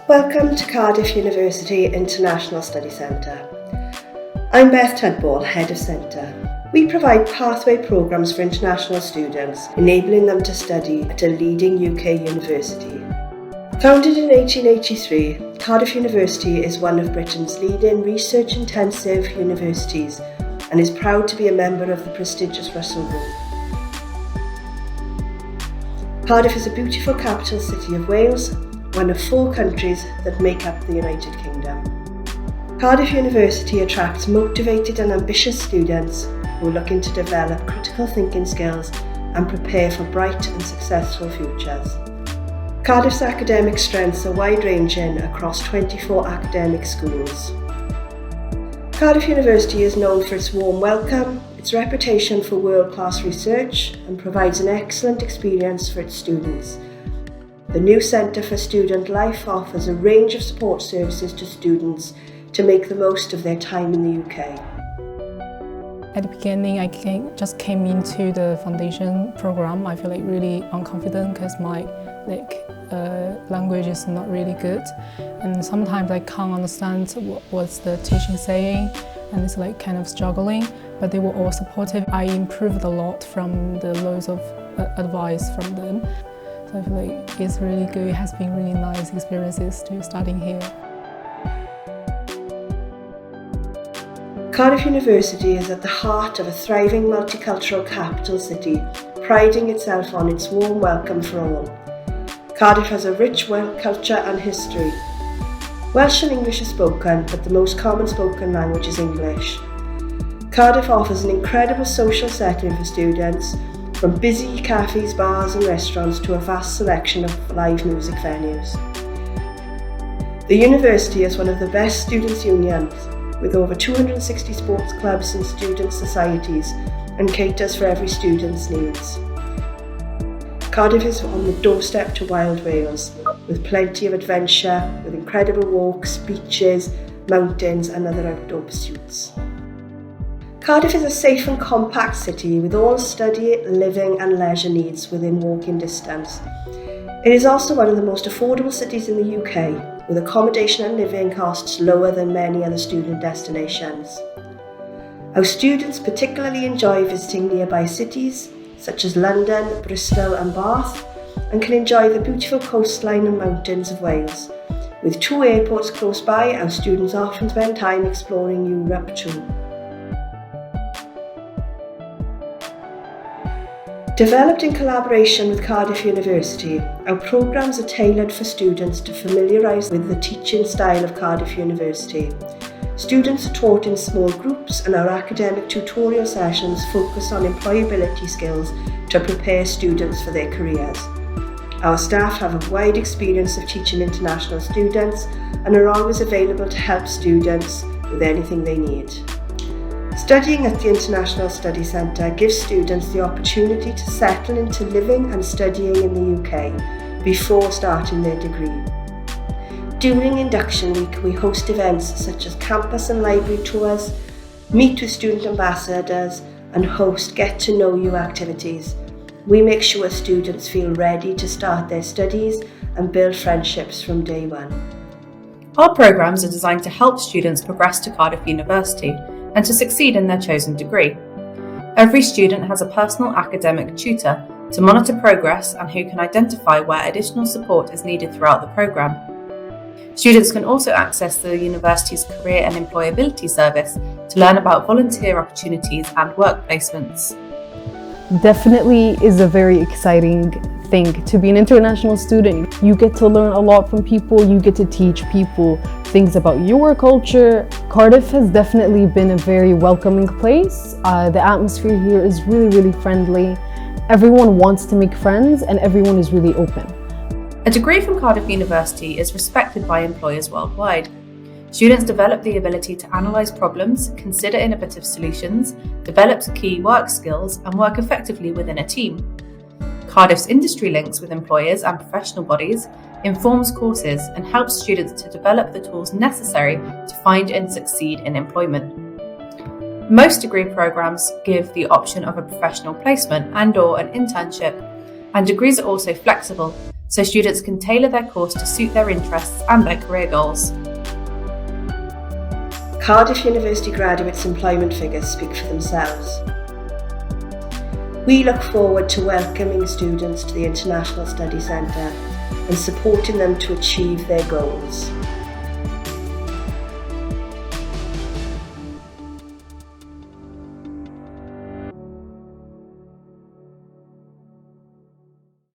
Welcome to Cardiff University International Study Centre. I'm Beth Tudball, Head of Centre. We provide pathway programmes for international students, enabling them to study at a leading UK university. Founded in 1883, Cardiff University is one of Britain's leading research-intensive universities and is proud to be a member of the prestigious Russell Group. Cardiff is a beautiful capital city of Wales, one of 4 countries that make up the United Kingdom. Cardiff University attracts motivated and ambitious students who are looking to develop critical thinking skills and prepare for bright and successful futures. Cardiff's academic strengths are wide-ranging across 24 academic schools. Cardiff University is known for its warm welcome, its reputation for world-class research, and provides an excellent experience for its students. The new Centre for Student Life offers a range of support services to students to make the most of their time in the UK. At the beginning, I just came into the foundation program. I feel really unconfident because my language is not really good, and sometimes I can't understand what's the teaching saying, and it's kind of struggling. But they were all supportive. I improved a lot from the loads of advice from them. So I feel it's really good. It has been really nice experiences to studying here. Cardiff University is at the heart of a thriving multicultural capital city, priding itself on its warm welcome for all. Cardiff has a rich culture and history. Welsh and English are spoken, but the most common spoken language is English. Cardiff offers an incredible social setting for students, from busy cafes, bars and restaurants to a vast selection of live music venues. The university is one of the best students' unions, with over 260 sports clubs and student societies, and caters for every student's needs. Cardiff is on the doorstep to wild Wales, with plenty of adventure, with incredible walks, beaches, mountains and other outdoor pursuits. Cardiff is a safe and compact city with all study, living and leisure needs within walking distance. It is also one of the most affordable cities in the UK, with accommodation and living costs lower than many other student destinations. Our students particularly enjoy visiting nearby cities such as London, Bristol and Bath, and can enjoy the beautiful coastline and mountains of Wales. With 2 airports close by, our students often spend time exploring Europe too. Developed in collaboration with Cardiff University, our programmes are tailored for students to familiarise with the teaching style of Cardiff University. Students are taught in small groups, and our academic tutorial sessions focus on employability skills to prepare students for their careers. Our staff have a wide experience of teaching international students and are always available to help students with anything they need. Studying at the International Study Centre gives students the opportunity to settle into living and studying in the UK before starting their degree. During Induction Week, we host events such as campus and library tours, meet with student ambassadors and host Get to Know You activities. We make sure students feel ready to start their studies and build friendships from day one. Our programmes are designed to help students progress to Cardiff University and to succeed in their chosen degree. Every student has a personal academic tutor to monitor progress and who can identify where additional support is needed throughout the programme. Students can also access the university's Career and Employability Service to learn about volunteer opportunities and work placements. Definitely is a very exciting thing to be an international student. You get to learn a lot from people, you get to teach people things about your culture. Cardiff has definitely been a very welcoming place. The atmosphere here is really friendly. Everyone wants to make friends and everyone is really open. A degree from Cardiff University is respected by employers worldwide. Students develop the ability to analyse problems, consider innovative solutions, develop key work skills and work effectively within a team. Cardiff's industry links with employers and professional bodies, informs courses and helps students to develop the tools necessary to find and succeed in employment. Most degree programmes give the option of a professional placement and/or an internship, and degrees are also flexible, so students can tailor their course to suit their interests and their career goals. Cardiff University graduates' employment figures speak for themselves. We look forward to welcoming students to the International Study Centre and supporting them to achieve their goals.